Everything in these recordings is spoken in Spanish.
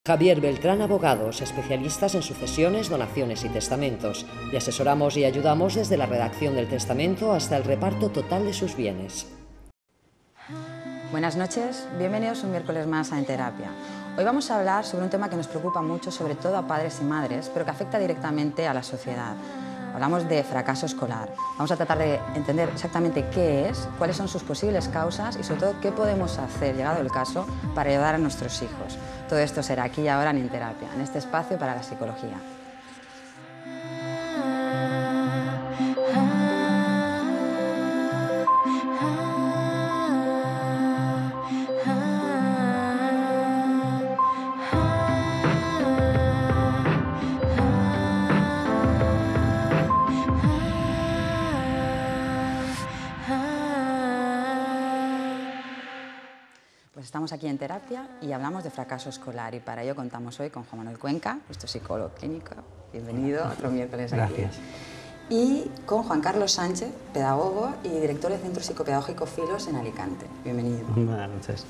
Javier Beltrán Abogados, especialistas en sucesiones, donaciones y testamentos. Le asesoramos y ayudamos desde la redacción del testamento hasta el reparto total de sus bienes. Buenas noches, bienvenidos un miércoles más a En Terapia. Hoy vamos a hablar sobre un tema que nos preocupa mucho, sobre todo a padres y madres, pero que afecta directamente a la sociedad. Hablamos de fracaso escolar. Vamos a tratar de entender exactamente qué es, cuáles son sus posibles causas y sobre todo qué podemos hacer, llegado el caso, para ayudar a nuestros hijos. Todo esto será aquí y ahora en Terapia, en este espacio para la psicología. Pues estamos aquí en Terapia y hablamos de fracaso escolar y para ello contamos hoy con Juan Manuel Cuenca, nuestro psicólogo clínico. Bienvenido otro miércoles aquí. Gracias. Y con Juan Carlos Sánchez, pedagogo y director del Centro Psicopedagógico Filos en Alicante. Bienvenido. Buenas noches.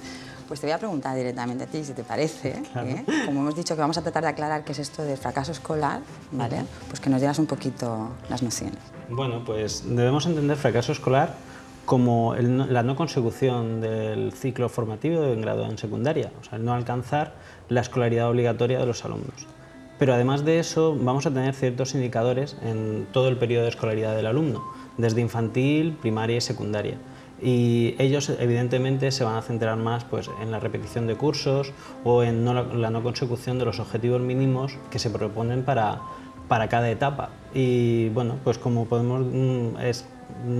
Pues te voy a preguntar directamente a ti, si te parece, Claro. Como hemos dicho que vamos a tratar de aclarar qué es esto de fracaso escolar, ¿vale? Pues que nos digas un poquito las nociones. Bueno, pues debemos entender fracaso escolar como la no consecución del ciclo formativo en grado en secundaria, o sea, el no alcanzar la escolaridad obligatoria de los alumnos. Pero además de eso, vamos a tener ciertos indicadores en todo el periodo de escolaridad del alumno, desde infantil, primaria y secundaria. Y ellos, evidentemente, se van a centrar más pues, en la repetición de cursos o en la no consecución de los objetivos mínimos que se proponen para cada etapa. Y bueno, pues como podemos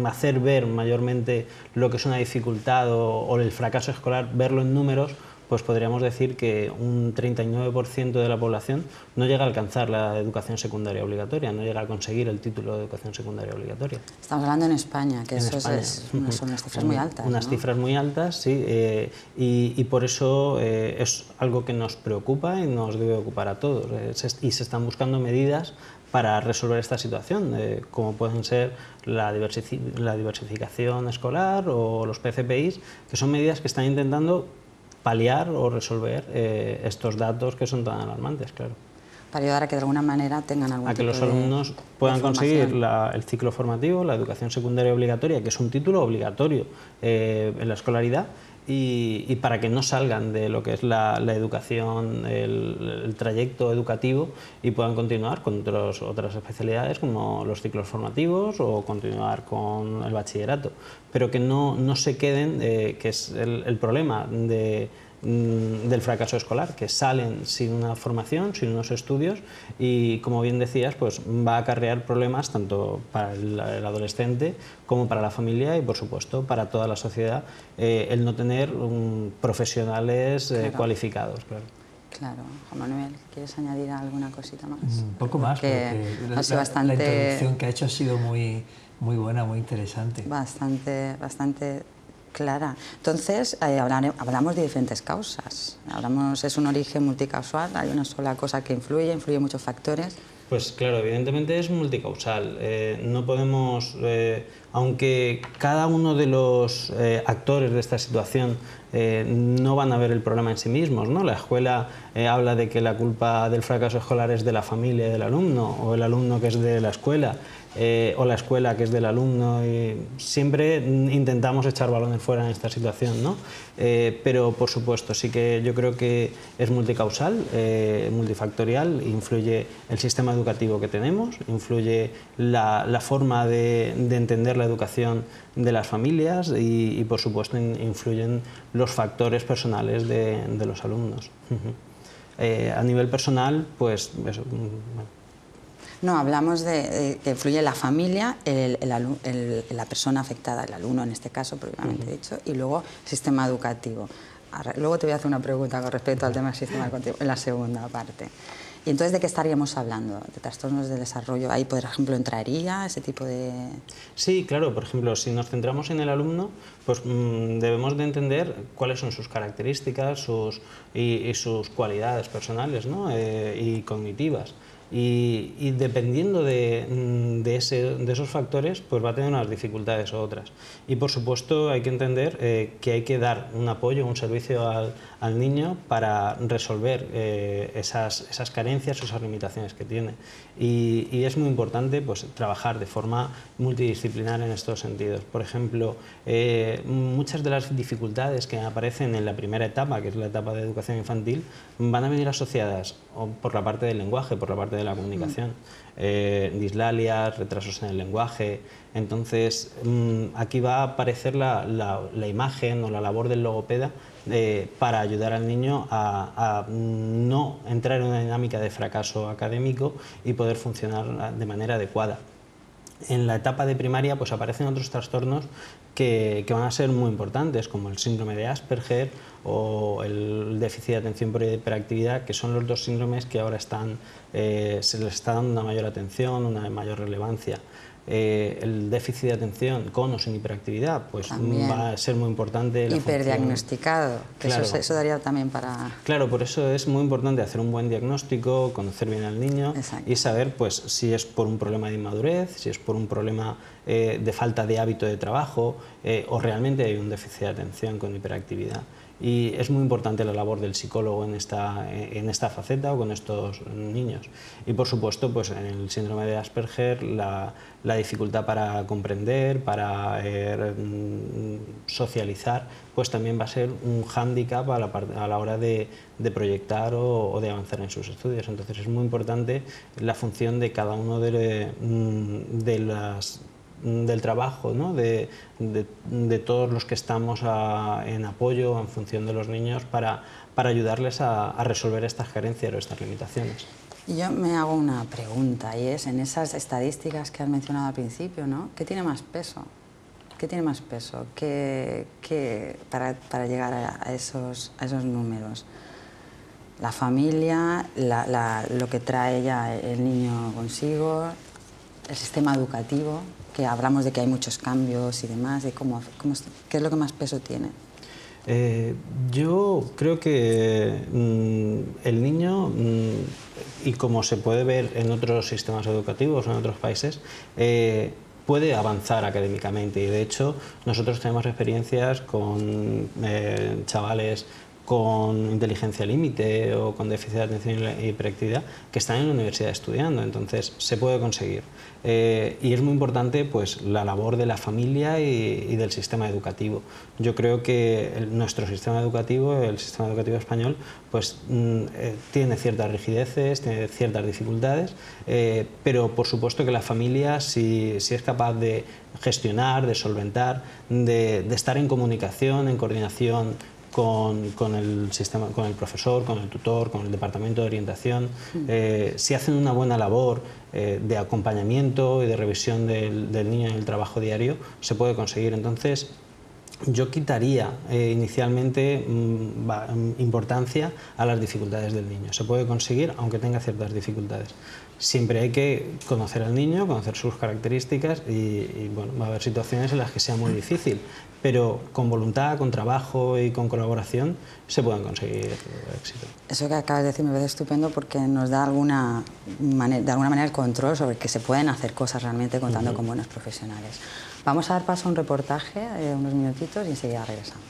hacer ver mayormente lo que es una dificultad o el fracaso escolar, verlo en números, pues podríamos decir que un 39% de la población no llega a alcanzar la educación secundaria obligatoria, no llega a conseguir el título de educación secundaria obligatoria. Estamos hablando en España, que En eso España. son unas cifras muy altas. Unas ¿no? cifras muy altas, sí, y por eso es algo que nos preocupa y nos debe ocupar a todos. Y se están buscando medidas para resolver esta situación, como pueden ser la diversificación escolar o los PCPIs, que son medidas que están intentando paliar o resolver estos datos que son tan alarmantes, claro. Para ayudar a que de alguna manera tengan algún A que tipo los alumnos puedan conseguir el ciclo formativo, la educación secundaria obligatoria, que es un título obligatorio en la escolaridad, y para que no salgan de lo que es la educación, el trayecto educativo y puedan continuar con otras especialidades como los ciclos formativos o continuar con el bachillerato, pero que no se queden, que es el problema del fracaso escolar, que salen sin una formación, sin unos estudios y, como bien decías, pues va a acarrear problemas tanto para el adolescente como para la familia y, por supuesto, para toda la sociedad, el no tener profesionales cualificados. Claro. Claro. Juan Manuel, ¿quieres añadir alguna cosita más? Un poco más, porque ha sido la introducción que ha hecho ha sido muy buena, muy interesante. Bastante clara. Entonces, hablamos de diferentes causas. Es un origen multicausal, hay una sola cosa que influye muchos factores. Pues claro, evidentemente es multicausal. No podemos, aunque cada uno de los actores de esta situación no van a ver el problema en sí mismos, ¿no? La escuela habla de que la culpa del fracaso escolar es de la familia y del alumno, o el alumno que es de la escuela, o la escuela que es del alumno, y siempre intentamos echar balones fuera en esta situación, ¿no? Pero por supuesto sí que yo creo que es multicausal, multifactorial, influye el sistema educativo que tenemos, influye la forma de entender la educación de las familias y por supuesto influyen los factores personales de los alumnos. A nivel personal, pues eso, bueno. No, hablamos de que influye la familia, la persona afectada, el alumno en este caso, propiamente dicho, y luego el sistema educativo. Luego te voy a hacer una pregunta con respecto al tema del sistema educativo en la segunda parte. ¿Y entonces de qué estaríamos hablando? ¿De trastornos de desarrollo? ¿Ahí, por ejemplo, entraría ese tipo de...? Sí, claro. Por ejemplo, si nos centramos en el alumno, pues debemos de entender cuáles son sus características y sus cualidades personales, ¿no? Y cognitivas. y dependiendo de esos factores, pues va a tener unas dificultades o otras. Y por supuesto hay que entender que hay que dar un apoyo, un servicio al niño para resolver esas carencias o esas limitaciones que tiene. Y es muy importante pues, trabajar de forma multidisciplinar en estos sentidos. Por ejemplo, muchas de las dificultades que aparecen en la primera etapa, que es la etapa de educación infantil, van a venir asociadas por la parte del lenguaje, por la parte de la comunicación, dislalias, retrasos en el lenguaje. Entonces, aquí va a aparecer la imagen o la labor del logopeda para ayudar al niño a no entrar en una dinámica de fracaso académico y poder funcionar de manera adecuada. En la etapa de primaria pues aparecen otros trastornos que van a ser muy importantes, como el síndrome de Asperger o el déficit de atención por hiperactividad, que son los dos síndromes que ahora se les está dando una mayor atención, una mayor relevancia. El déficit de atención con o sin hiperactividad pues también va a ser muy importante. Hiperdiagnosticado, que claro, eso daría también para... Claro, por eso es muy importante hacer un buen diagnóstico, conocer bien al niño. Exacto. Y saber pues, si es por un problema de inmadurez, si es por un problema de falta de hábito de trabajo o realmente hay un déficit de atención con hiperactividad. Y es muy importante la labor del psicólogo en esta faceta o con estos niños. Y por supuesto, pues, en el síndrome de Asperger, la dificultad para comprender, para socializar, pues también va a ser un hándicap a la hora de proyectar o de avanzar en sus estudios. Entonces es muy importante la función de cada uno del trabajo, ¿no? de todos los que estamos en apoyo en función de los niños para ayudarles a resolver estas carencias o estas limitaciones. Y yo me hago una pregunta y es, en esas estadísticas que has mencionado al principio, ¿no? ¿Qué tiene más peso? ¿Qué tiene más peso para llegar a esos números? La familia, lo que trae ya el niño consigo, el sistema educativo, que hablamos de que hay muchos cambios y demás, de ¿qué es lo que más peso tiene? Yo creo que el niño, y como se puede ver en otros sistemas educativos o en otros países, puede avanzar académicamente y de hecho nosotros tenemos experiencias con chavales con inteligencia límite o con déficit de atención y hiperactividad que están en la universidad estudiando, entonces se puede conseguir. Y es muy importante pues, la labor de la familia y del sistema educativo. Yo creo que nuestro sistema educativo, el sistema educativo español, pues, tiene ciertas rigideces, tiene ciertas dificultades, pero por supuesto que la familia, si es capaz de gestionar, de solventar, de estar en comunicación, en coordinación con el sistema, con el profesor, con el tutor, con el departamento de orientación, si hacen una buena labor de acompañamiento y de revisión del niño en el trabajo diario, se puede conseguir. Entonces, yo quitaría inicialmente importancia a las dificultades del niño. Se puede conseguir aunque tenga ciertas dificultades. Siempre hay que conocer al niño, conocer sus características y bueno, va a haber situaciones en las que sea muy difícil, pero con voluntad, con trabajo y con colaboración se pueden conseguir éxito. Eso que acabas de decir me parece estupendo porque nos da de alguna manera el control sobre que se pueden hacer cosas realmente contando con buenos profesionales. Vamos a dar paso a un reportaje de unos minutitos y enseguida regresamos.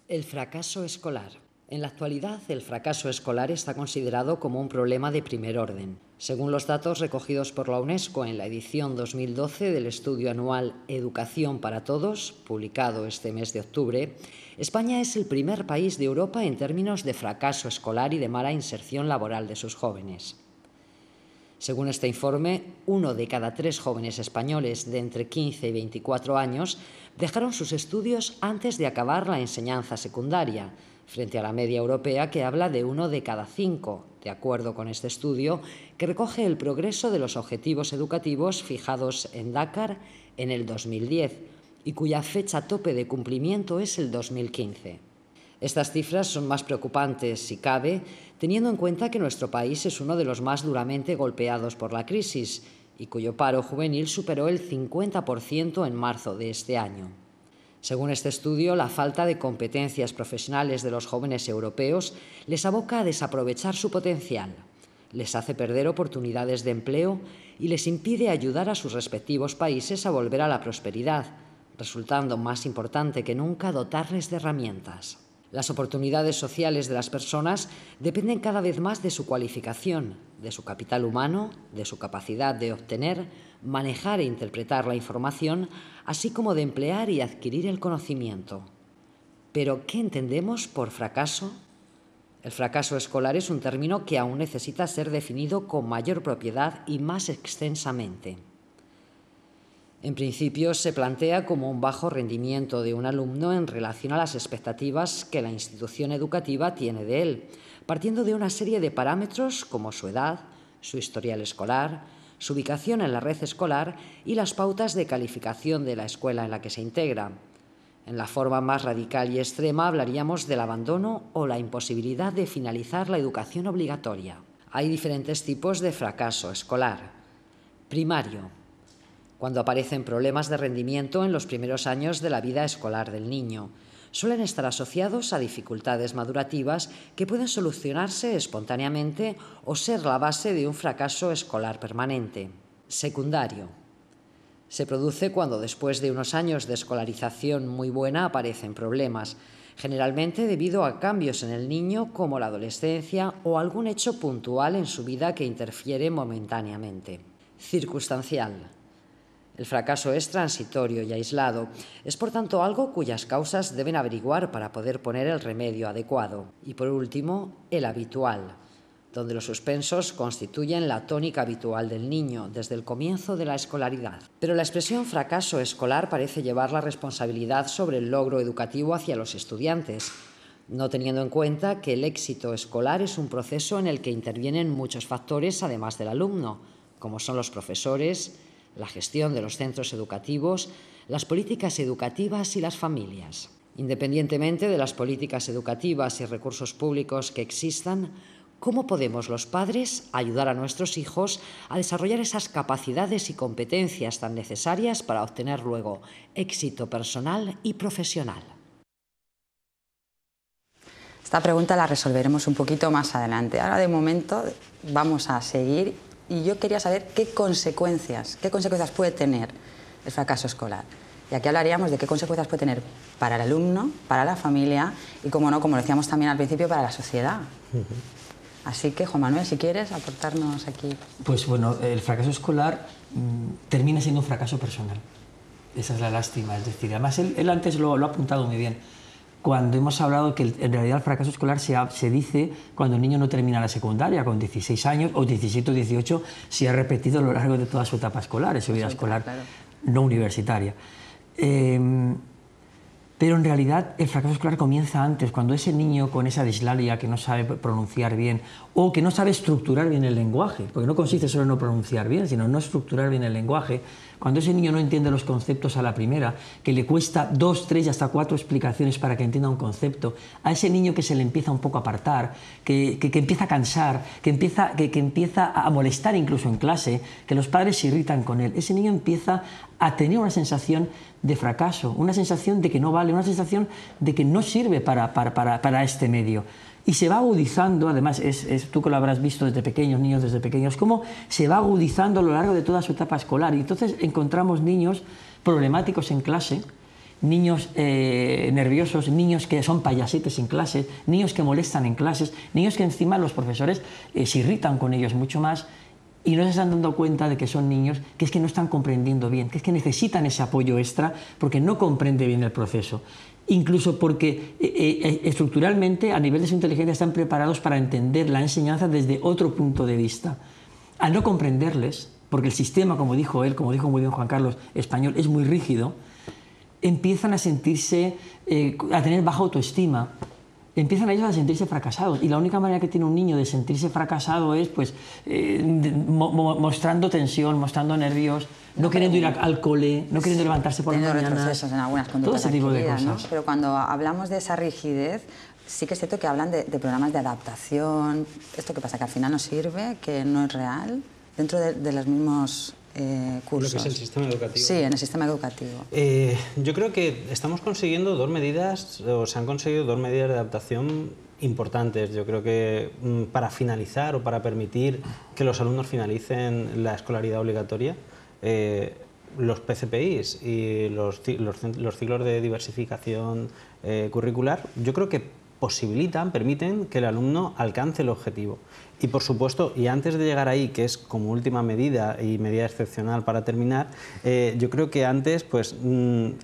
El fracaso escolar. En la actualidad, el fracaso escolar está considerado como un problema de primer orden. Según los datos recogidos por la UNESCO en la edición 2012 del estudio anual Educación para Todos, publicado este mes de octubre, España es el primer país de Europa en términos de fracaso escolar y de mala inserción laboral de sus jóvenes. Según este informe, 1 de cada 3 jóvenes españoles de entre 15 y 24 años dejaron sus estudios antes de acabar la enseñanza secundaria, frente a la media europea que habla de 1 de cada 5, de acuerdo con este estudio, que recoge el progreso de los objetivos educativos fijados en Dakar en el 2010 y cuya fecha tope de cumplimiento es el 2015. Estas cifras son más preocupantes, si cabe, teniendo en cuenta que nuestro país es uno de los más duramente golpeados por la crisis y cuyo paro juvenil superó el 50% en marzo de este año. Según este estudio, la falta de competencias profesionales de los jóvenes europeos les aboca a desaprovechar su potencial, les hace perder oportunidades de empleo y les impide ayudar a sus respectivos países a volver a la prosperidad, resultando más importante que nunca dotarles de herramientas. Las oportunidades sociales de las personas dependen cada vez más de su cualificación, de su capital humano, de su capacidad de obtener, manejar e interpretar la información, así como de emplear y adquirir el conocimiento. ¿Pero qué entendemos por fracaso? El fracaso escolar es un término que aún necesita ser definido con mayor propiedad y más extensamente. En principio, se plantea como un bajo rendimiento de un alumno en relación a las expectativas que la institución educativa tiene de él, partiendo de una serie de parámetros como su edad, su historial escolar, su ubicación en la red escolar y las pautas de calificación de la escuela en la que se integra. En la forma más radical y extrema hablaríamos del abandono o la imposibilidad de finalizar la educación obligatoria. Hay diferentes tipos de fracaso escolar. Primario, cuando aparecen problemas de rendimiento en los primeros años de la vida escolar del niño. Suelen estar asociados a dificultades madurativas que pueden solucionarse espontáneamente o ser la base de un fracaso escolar permanente. Secundario. Se produce cuando después de unos años de escolarización muy buena aparecen problemas, generalmente debido a cambios en el niño como la adolescencia o algún hecho puntual en su vida que interfiere momentáneamente. Circunstancial. El fracaso es transitorio y aislado. Es, por tanto, algo cuyas causas deben averiguar para poder poner el remedio adecuado. Y, por último, el habitual, donde los suspensos constituyen la tónica habitual del niño desde el comienzo de la escolaridad. Pero la expresión fracaso escolar parece llevar la responsabilidad sobre el logro educativo hacia los estudiantes, no teniendo en cuenta que el éxito escolar es un proceso en el que intervienen muchos factores además del alumno, como son los profesores, la gestión de los centros educativos, las políticas educativas y las familias. Independientemente de las políticas educativas y recursos públicos que existan, ¿cómo podemos los padres ayudar a nuestros hijos a desarrollar esas capacidades y competencias tan necesarias para obtener luego éxito personal y profesional? Esta pregunta la resolveremos un poquito más adelante. Ahora, de momento, vamos a seguir. Y yo quería saber qué consecuencias puede tener el fracaso escolar. Y aquí hablaríamos de qué consecuencias puede tener para el alumno, para la familia y, como no, como decíamos también al principio, para la sociedad. Así que, Juan Manuel, si quieres aportarnos aquí. Pues bueno, el fracaso escolar termina siendo un fracaso personal. Esa es la lástima. Es decir, además él antes lo ha apuntado muy bien. Cuando hemos hablado que en realidad el fracaso escolar se dice cuando el niño no termina la secundaria, con 16 años o 17 o 18, si ha repetido a lo largo de toda su etapa escolar, su vida escolar no universitaria. Pero en realidad el fracaso escolar comienza antes, cuando ese niño con esa dislalia que no sabe pronunciar bien o que no sabe estructurar bien el lenguaje, porque no consiste solo en no pronunciar bien, sino en no estructurar bien el lenguaje, cuando ese niño no entiende los conceptos a la primera, que le cuesta 2, 3 y hasta 4 explicaciones para que entienda un concepto, a ese niño que se le empieza un poco a apartar, que empieza a cansar, que empieza a molestar incluso en clase, que los padres se irritan con él, ese niño empieza a tener una sensación de fracaso, una sensación de que no vale, una sensación de que no sirve para este medio. Y se va agudizando, además, tú que lo habrás visto desde pequeños, niños desde pequeños, cómo se va agudizando a lo largo de toda su etapa escolar. Y entonces encontramos niños problemáticos en clase, niños nerviosos, niños que son payasetes en clase, niños que molestan en clases, niños que encima los profesores se irritan con ellos mucho más y no se están dando cuenta de que son niños que es que no están comprendiendo bien, que es que necesitan ese apoyo extra porque no comprende bien el proceso. Incluso porque estructuralmente, a nivel de su inteligencia, están preparados para entender la enseñanza desde otro punto de vista. Al no comprenderles, porque el sistema, como dijo él, como dijo muy bien Juan Carlos, español, es muy rígido, empiezan a sentirse, a tener baja autoestima, empiezan ellos a sentirse fracasados. Y la única manera que tiene un niño de sentirse fracasado es pues, mostrando tensión, mostrando nervios, no queriendo ir al cole, no queriendo levantarse por la mañana. Teniendo retrocesos en algunas conductas todo ese tipo de cosas, ¿no? Pero cuando hablamos de esa rigidez, sí que es cierto que hablan de programas de adaptación. ¿Esto qué pasa? ¿Que al final no sirve? ¿Que no es real? Dentro de los mismos cursos. Lo que es el sistema educativo. Sí, en el sistema educativo. Yo creo que estamos consiguiendo dos medidas, o se han conseguido dos medidas de adaptación importantes. Yo creo que para finalizar o para permitir que los alumnos finalicen la escolaridad obligatoria, los PCPIs y los ciclos de diversificación curricular, yo creo que permiten que el alumno alcance el objetivo. Y por supuesto, y antes de llegar ahí, que es como última medida y medida excepcional para terminar, yo creo que antes pues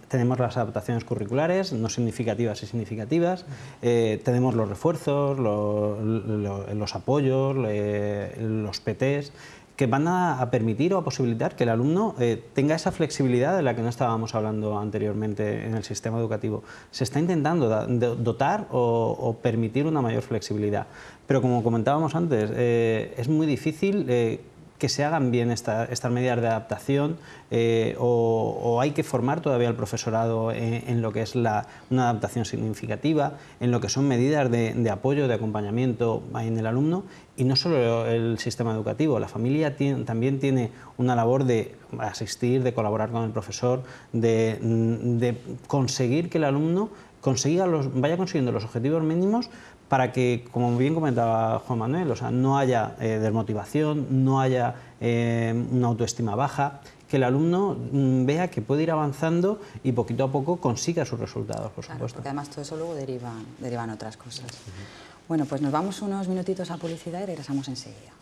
tenemos las adaptaciones curriculares, no significativas y significativas, tenemos los refuerzos, los apoyos, los PTs, que van a permitir o a posibilitar que el alumno tenga esa flexibilidad de la que no estábamos hablando anteriormente en el sistema educativo. Se está intentando dotar o permitir una mayor flexibilidad, pero como comentábamos antes, es muy difícil que se hagan bien estas medidas de adaptación o hay que formar todavía al profesorado en lo que es una adaptación significativa, en lo que son medidas de apoyo, de acompañamiento en el alumno, y no solo el sistema educativo, la familia también tiene una labor de asistir, de colaborar con el profesor, de conseguir que el alumno vaya consiguiendo los objetivos mínimos para que, como bien comentaba Juan Manuel, o sea, no haya desmotivación, no haya una autoestima baja, que el alumno vea que puede ir avanzando y poquito a poco consiga sus resultados, por supuesto. Porque además todo eso luego derivan otras cosas. Bueno, pues nos vamos unos minutitos a publicidad y regresamos enseguida.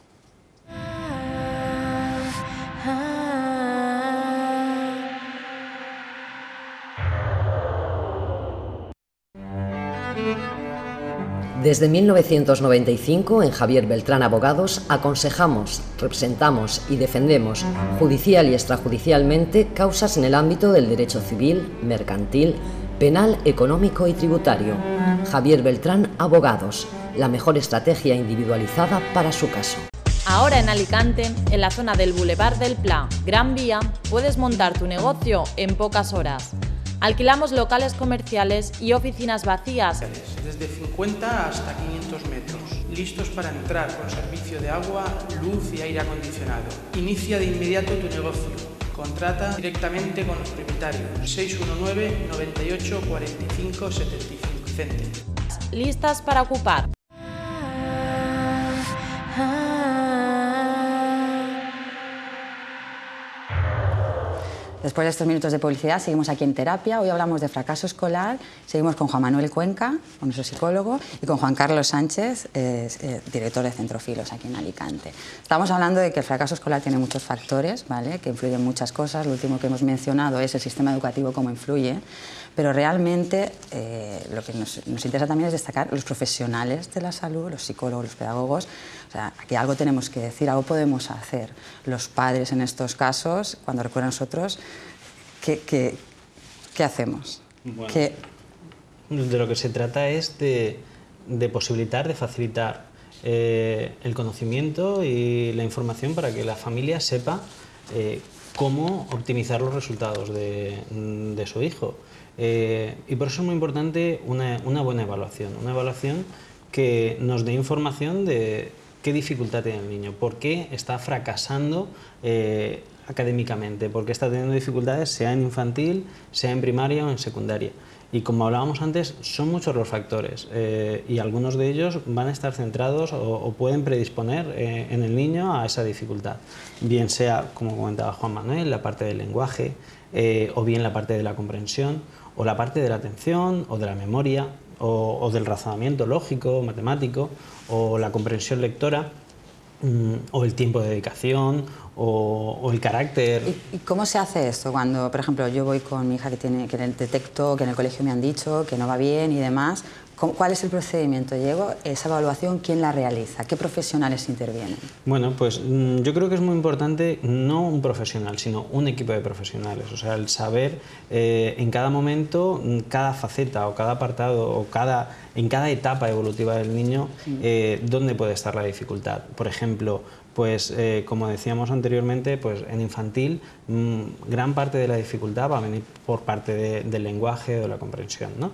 Desde 1995, en Javier Beltrán Abogados, aconsejamos, representamos y defendemos judicial y extrajudicialmente causas en el ámbito del derecho civil, mercantil, penal, económico y tributario. Javier Beltrán Abogados, la mejor estrategia individualizada para su caso. Ahora en Alicante, en la zona del Boulevard del Pla, Gran Vía, puedes montar tu negocio en pocas horas. Alquilamos locales comerciales y oficinas vacías. Desde 50 hasta 500 metros, listos para entrar con servicio de agua, luz y aire acondicionado. Inicia de inmediato tu negocio. Contrata directamente con los propietarios. 619 98 45 75 céntimos. Listas para ocupar. Después de estos minutos de publicidad, seguimos aquí en Terapia. Hoy hablamos de fracaso escolar. Seguimos con Juan Manuel Cuenca, con nuestro psicólogo, y con Juan Carlos Sánchez, director de Centrofilos aquí en Alicante. Estamos hablando de que el fracaso escolar tiene muchos factores, ¿vale?, que influyen en muchas cosas. Lo último que hemos mencionado es el sistema educativo, cómo influye. Pero realmente lo que nos interesa también es destacar los profesionales de la salud, los psicólogos, los pedagogos. O sea, aquí algo tenemos que decir, algo podemos hacer. Los padres en estos casos, cuando recurren a nosotros, ¿qué hacemos? Bueno, de lo que se trata es de posibilitar, de facilitar el conocimiento y la información para que la familia sepa cómo optimizar los resultados de su hijo. Y por eso es muy importante una buena evaluación que nos dé información de qué dificultad tiene el niño, por qué está fracasando académicamente, por qué está teniendo dificultades, sea en infantil, sea en primaria o en secundaria. Y como hablábamos antes, son muchos los factores y algunos de ellos van a estar centrados o pueden predisponer en el niño a esa dificultad. Bien sea, como comentaba Juan Manuel, la parte del lenguaje, o bien la parte de la comprensión, o la parte de la atención, o de la memoria, o del razonamiento lógico, matemático, o la comprensión lectora, o el tiempo de dedicación, o el carácter. ¿Y cómo se hace esto? Cuando, por ejemplo, yo voy con mi hija que detecto que en el colegio me han dicho que no va bien y demás, ¿cuál es el procedimiento? Llego, esa evaluación, ¿quién la realiza? ¿Qué profesionales intervienen? Bueno, pues yo creo que es muy importante no un profesional, sino un equipo de profesionales. O sea, el saber en cada momento, cada faceta o cada apartado o en cada etapa evolutiva del niño, dónde puede estar la dificultad. Por ejemplo, pues como decíamos anteriormente, pues en infantil gran parte de la dificultad va a venir por parte del lenguaje o de la comprensión, ¿no?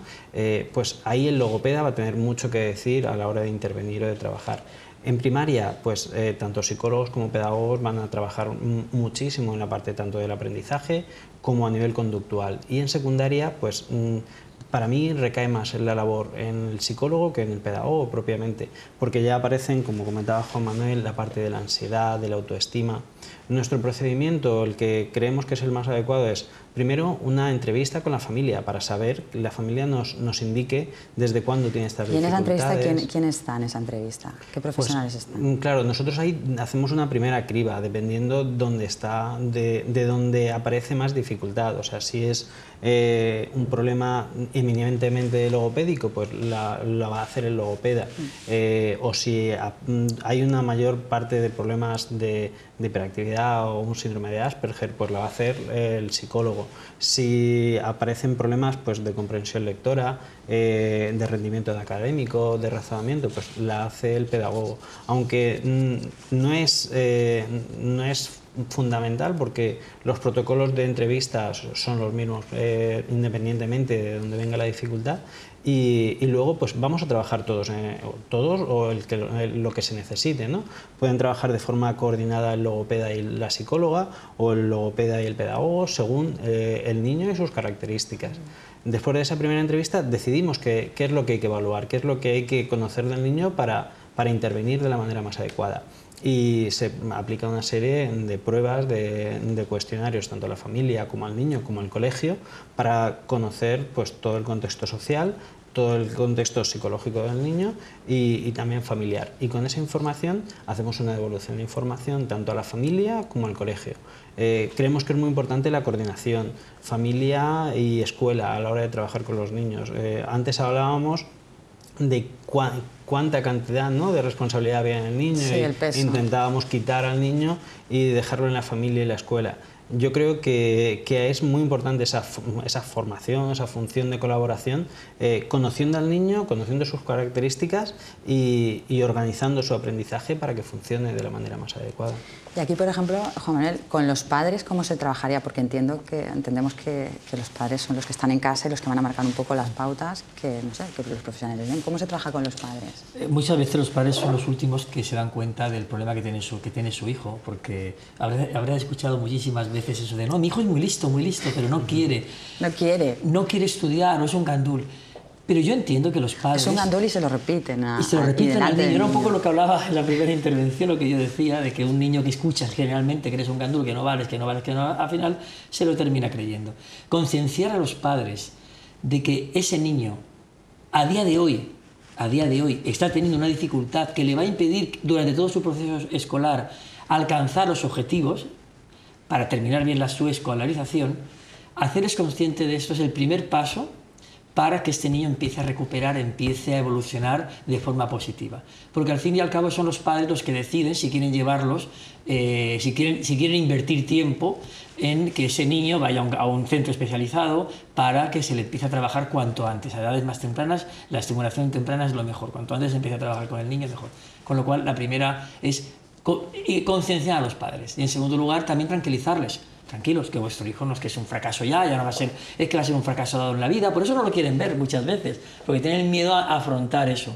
Pues ahí el logopeda va a tener mucho que decir a la hora de intervenir o de trabajar. En primaria, pues tanto psicólogos como pedagogos van a trabajar muchísimo en la parte tanto del aprendizaje como a nivel conductual. Y en secundaria, pues para mí recae más en la labor en el psicólogo que en el pedagogo propiamente, porque ya aparecen, como comentaba Juan Manuel, la parte de la ansiedad, de la autoestima. Nuestro procedimiento, el que creemos que es el más adecuado, es primero una entrevista con la familia para saber, que la familia nos indique desde cuándo tiene estas dificultades. ¿Y en esa entrevista quién está en esa entrevista? ¿Qué profesionales están? Claro, nosotros ahí hacemos una primera criba, dependiendo dónde está, de dónde aparece más dificultad. O sea, si es un problema eminentemente logopédico, pues la va a hacer el logopeda. O si hay una mayor parte de problemas de hiperactividad o un síndrome de Asperger, pues la va a hacer el psicólogo. Si aparecen problemas pues, de comprensión lectora, de rendimiento académico, de razonamiento, pues la hace el pedagogo. Aunque no es fundamental, porque los protocolos de entrevistas son los mismos independientemente de donde venga la dificultad, y luego pues vamos a trabajar todos o lo que se necesite, ¿no? Pueden trabajar de forma coordinada el logopeda y la psicóloga, o el logopeda y el pedagogo, según el niño y sus características. Después de esa primera entrevista decidimos qué es lo que hay que evaluar, qué es lo que hay que conocer del niño para intervenir de la manera más adecuada. Y se aplica una serie de pruebas, de cuestionarios, tanto a la familia como al niño como al colegio, para conocer pues, todo el contexto social, todo el contexto psicológico del niño y también familiar. Y con esa información hacemos una devolución de información tanto a la familia como al colegio. Creemos que es muy importante la coordinación familia y escuela a la hora de trabajar con los niños. Antes hablábamos de cuánta cantidad, ¿no?, de responsabilidad había en el niño, sí, el peso. Intentábamos quitar al niño y dejarlo en la familia y la escuela. Yo creo que es muy importante esa formación, esa función de colaboración, conociendo al niño, conociendo sus características y organizando su aprendizaje para que funcione de la manera más adecuada. Y aquí, por ejemplo, Juan Manuel, con los padres, ¿cómo se trabajaría? Porque entendemos que los padres son los que están en casa y los que van a marcar un poco las pautas que, no sé, que los profesionales ven. ¿Cómo se trabaja con los padres? Muchas veces los padres son los últimos que se dan cuenta del problema que tiene su hijo, porque habrá escuchado muchísimas veces eso de no, mi hijo es muy listo, pero no quiere. No quiere. No quiere estudiar, no es un gandul. Pero yo entiendo que los padres... Es un gandul y se lo repiten. Y se lo repiten al niño. Era un poco lo que hablaba en la primera intervención, lo que yo decía, de que un niño que escucha generalmente que eres un gandul, que no vales, al final se lo termina creyendo. Concienciar a los padres de que ese niño, a día de hoy, está teniendo una dificultad que le va a impedir durante todo su proceso escolar alcanzar los objetivos para terminar bien su escolarización, hacerles consciente de esto es el primer paso para que este niño empiece a recuperar, empiece a evolucionar de forma positiva. Porque al fin y al cabo son los padres los que deciden si quieren llevarlos, si quieren invertir tiempo en que ese niño vaya a un centro especializado para que se le empiece a trabajar cuanto antes. A edades más tempranas, la estimulación temprana es lo mejor. Cuanto antes se empiece a trabajar con el niño, mejor. Con lo cual, la primera es concienciar a los padres. Y en segundo lugar, también tranquilizarles. Tranquilos, que vuestro hijo no es que es un fracaso ya no va a ser, es que va a ser un fracaso dado en la vida, por eso no lo quieren ver muchas veces, porque tienen miedo a afrontar eso.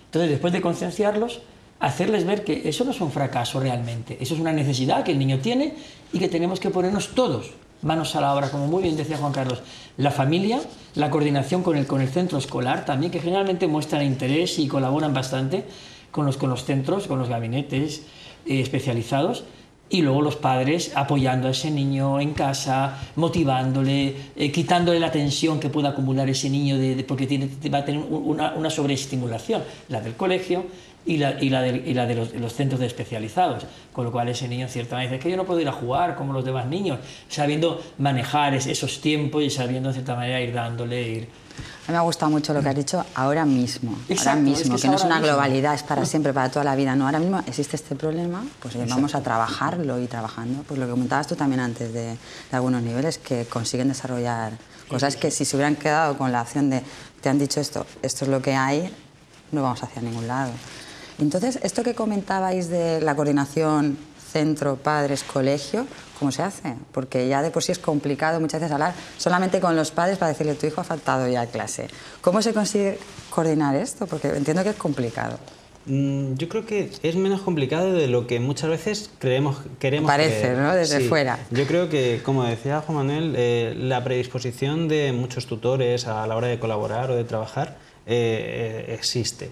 Entonces, después de concienciarlos, hacerles ver que eso no es un fracaso realmente, eso es una necesidad que el niño tiene y que tenemos que ponernos todos manos a la obra, como muy bien decía Juan Carlos, la familia, la coordinación con el centro escolar también, que generalmente muestran interés y colaboran bastante con los centros, con los gabinetes especializados. Y luego los padres apoyando a ese niño en casa, motivándole, quitándole la tensión que pueda acumular ese niño porque va a tener una sobreestimulación, la del colegio y la de los centros especializados. Con lo cual ese niño en cierta manera dice que yo no puedo ir a jugar como los demás niños, sabiendo manejar esos tiempos y sabiendo en cierta manera ir dándole, A mí me ha gustado mucho lo que has dicho ahora mismo. Exacto, ahora mismo, es que no es una globalidad, es para siempre, para toda la vida. No, ahora mismo existe este problema, pues vamos a trabajarlo y trabajando. Pues lo que comentabas tú también antes de algunos niveles que consiguen desarrollar cosas que si se hubieran quedado con la acción de te han dicho esto es lo que hay, no vamos hacia ningún lado. Entonces, esto que comentabais de la coordinación centro, padres, colegio, ¿cómo se hace? Porque ya de por sí es complicado muchas veces hablar solamente con los padres para decirle tu hijo ha faltado ya a clase. ¿Cómo se consigue coordinar esto? Porque entiendo que es complicado. Yo creo que es menos complicado de lo que muchas veces queremos Parece, creer. ¿no? Desde Sí. fuera. Yo creo que, como decía Juan Manuel, la predisposición de muchos tutores a la hora de colaborar o de trabajar existe.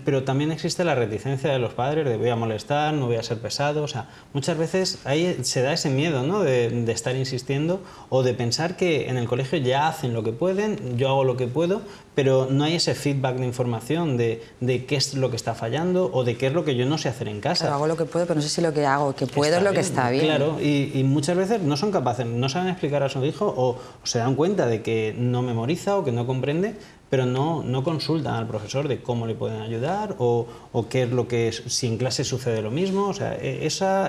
Pero también existe la reticencia de los padres de voy a molestar, no voy a ser pesado. O sea, muchas veces ahí se da ese miedo, ¿no? de estar insistiendo o de pensar que en el colegio ya hacen lo que pueden, yo hago lo que puedo, pero no hay ese feedback de información de qué es lo que está fallando o de qué es lo que yo no sé hacer en casa. Claro, hago lo que puedo, pero no sé si lo que hago, que puedo Está es lo que bien, está bien. Claro, y muchas veces no son capaces, no saben explicar a su hijo o se dan cuenta de que no memoriza o que no comprende, pero no consultan al profesor de cómo le pueden ayudar o qué es lo que si en clase sucede lo mismo. O sea,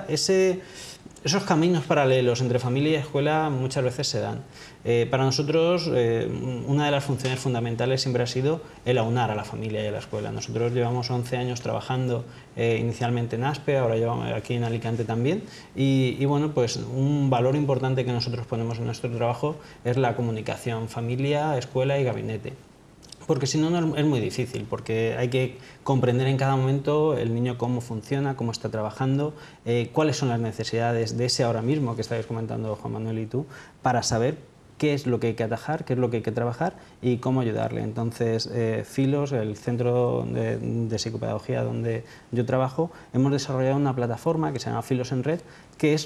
esos caminos paralelos entre familia y escuela muchas veces se dan. Para nosotros, una de las funciones fundamentales siempre ha sido el aunar a la familia y a la escuela. Nosotros llevamos 11 años trabajando inicialmente en ASPE, ahora llevamos aquí en Alicante también, y bueno, pues un valor importante que nosotros ponemos en nuestro trabajo es la comunicación familia, escuela y gabinete. Porque si no, es muy difícil, porque hay que comprender en cada momento el niño cómo funciona, cómo está trabajando, cuáles son las necesidades de ese ahora mismo que estáis comentando Juan Manuel y tú, para saber qué es lo que hay que atajar, qué es lo que hay que trabajar y cómo ayudarle. Entonces, Filos, el centro de psicopedagogía donde yo trabajo, hemos desarrollado una plataforma que se llama Filos en Red, que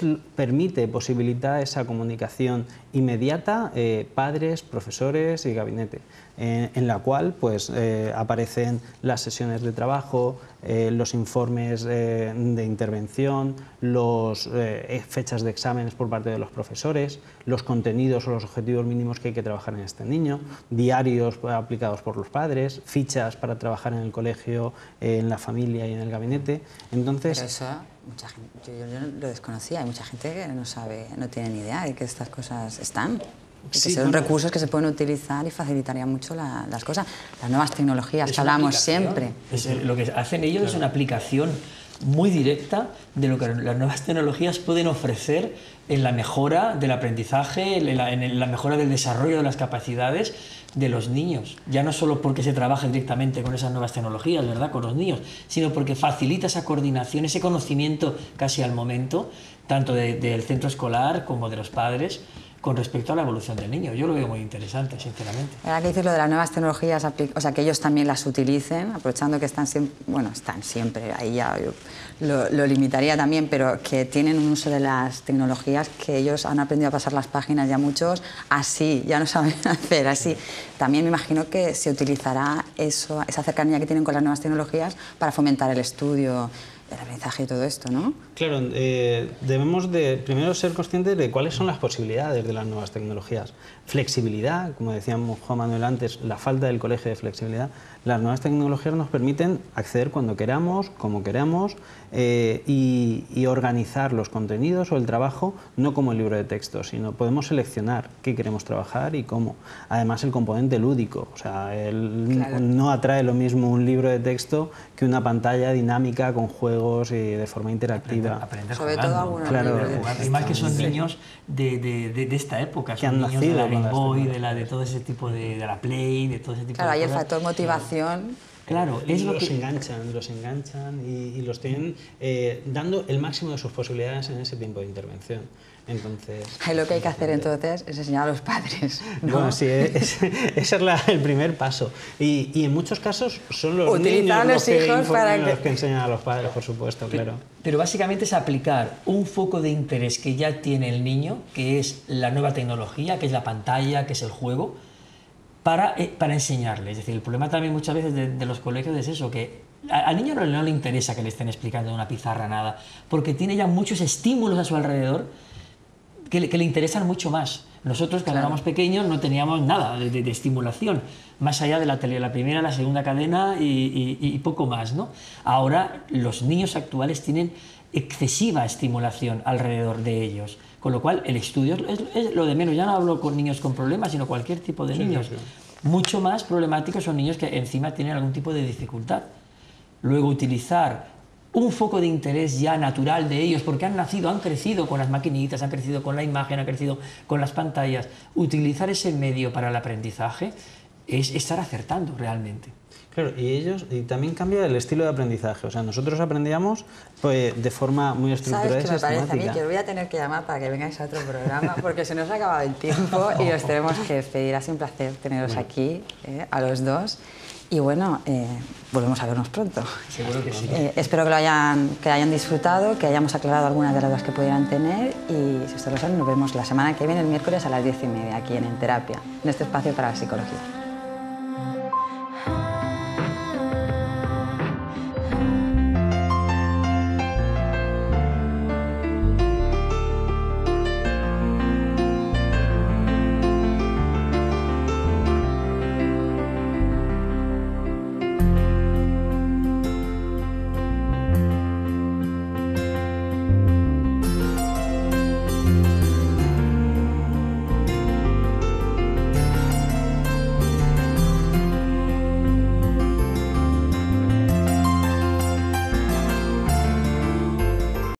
posibilita esa comunicación inmediata, padres, profesores y gabinete, en la cual pues, aparecen las sesiones de trabajo, los informes de intervención, las fechas de exámenes por parte de los profesores, los contenidos o los objetivos mínimos que hay que trabajar en este niño, diarios aplicados por los padres, fichas para trabajar en el colegio, en la familia y en el gabinete. Entonces, pero eso, mucha gente, yo lo desconocía, hay mucha gente que no sabe, no tiene ni idea de que estas cosas están. Que Sí, son bueno, recursos que se pueden utilizar y facilitarían mucho las cosas. Las nuevas tecnologías Es que una hablamos aplicación. siempre. Lo que hacen ellos es una aplicación muy directa de lo que las nuevas tecnologías pueden ofrecer en la mejora del aprendizaje, en la mejora del desarrollo de las capacidades de los niños. Ya no solo porque se trabaja directamente con esas nuevas tecnologías, ¿verdad?, con los niños, sino porque facilita esa coordinación, ese conocimiento casi al momento, tanto del centro escolar como de los padres, con respecto a la evolución del niño. Yo lo veo muy interesante, sinceramente. Ahora que dices lo de las nuevas tecnologías, o sea, que ellos también las utilicen, aprovechando que están siempre, bueno, están siempre, ahí ya yo lo limitaría también, pero que tienen un uso de las tecnologías que ellos han aprendido a pasar las páginas ya muchos así, ya no saben hacer así. También me imagino que se utilizará eso, esa cercanía que tienen con las nuevas tecnologías para fomentar el estudio, el aprendizaje y todo esto, ¿no? Claro, debemos de primero ser conscientes de cuáles son las posibilidades de las nuevas tecnologías. Flexibilidad, como decíamos Juan Manuel antes, la falta del colegio de flexibilidad. Las nuevas tecnologías nos permiten acceder cuando queramos, como queramos, y organizar los contenidos o el trabajo no como el libro de texto, sino podemos seleccionar qué queremos trabajar y cómo. Además, el componente lúdico, o sea, Claro. no atrae lo mismo un libro de texto que una pantalla dinámica con juegos y de forma interactiva. Aprender Sobre jugando. todo algunos Claro, libros de Y más que son texto. niños de esta época, Que son han niños de nacido la con Game las Boy, tecnologías. de todo ese tipo de la Play, de todo ese tipo Claro, de ahí el cosas. factor motivación. Claro, es lo los que... enganchan y los tienen dando el máximo de sus posibilidades en ese tiempo de intervención. Entonces, Ahí lo que hay que hacer entonces es enseñar a los padres, ¿no? bueno, sí, ese es el primer paso. Y en muchos casos son los Utilizar niños a los hijos informan, para los que- que enseñan a los padres, por supuesto, claro. Pero básicamente es aplicar un foco de interés que ya tiene el niño, que es la nueva tecnología, que es la pantalla, que es el juego, para enseñarle. Es decir, el problema también muchas veces de los colegios es eso, que al niño no le interesa que le estén explicando en una pizarra nada, porque tiene ya muchos estímulos a su alrededor que le interesan mucho más. Nosotros, cuando éramos pequeños, no teníamos nada de estimulación, más allá de la primera, la segunda cadena y poco más, ¿no? Ahora, los niños actuales tienen excesiva estimulación alrededor de ellos, con lo cual el estudio es lo de menos. Ya no hablo con niños con problemas, sino cualquier tipo de niños. sí. Mucho más problemáticos son niños que encima tienen algún tipo de dificultad. Luego, utilizar un foco de interés ya natural de ellos, porque han nacido, han crecido con las maquinitas, han crecido con la imagen, han crecido con las pantallas. Utilizar ese medio para el aprendizaje es estar acertando realmente. Claro, y también cambia el estilo de aprendizaje. O sea, nosotros aprendíamos pues, de forma muy estructurada y ¿Sabes qué me parece a mí? sistemática. Que os voy a tener que llamar para que vengáis a otro programa porque se nos ha acabado el tiempo y os tenemos que despedir. Ha sido un placer teneros aquí, a los dos. Y bueno, volvemos a vernos pronto. Seguro que sí. Espero que hayan disfrutado, que hayamos aclarado algunas de las dudas que pudieran tener y si ustedes lo saben, nos vemos la semana que viene, el miércoles a las 10:30, aquí en Terapia, en este espacio para la psicología.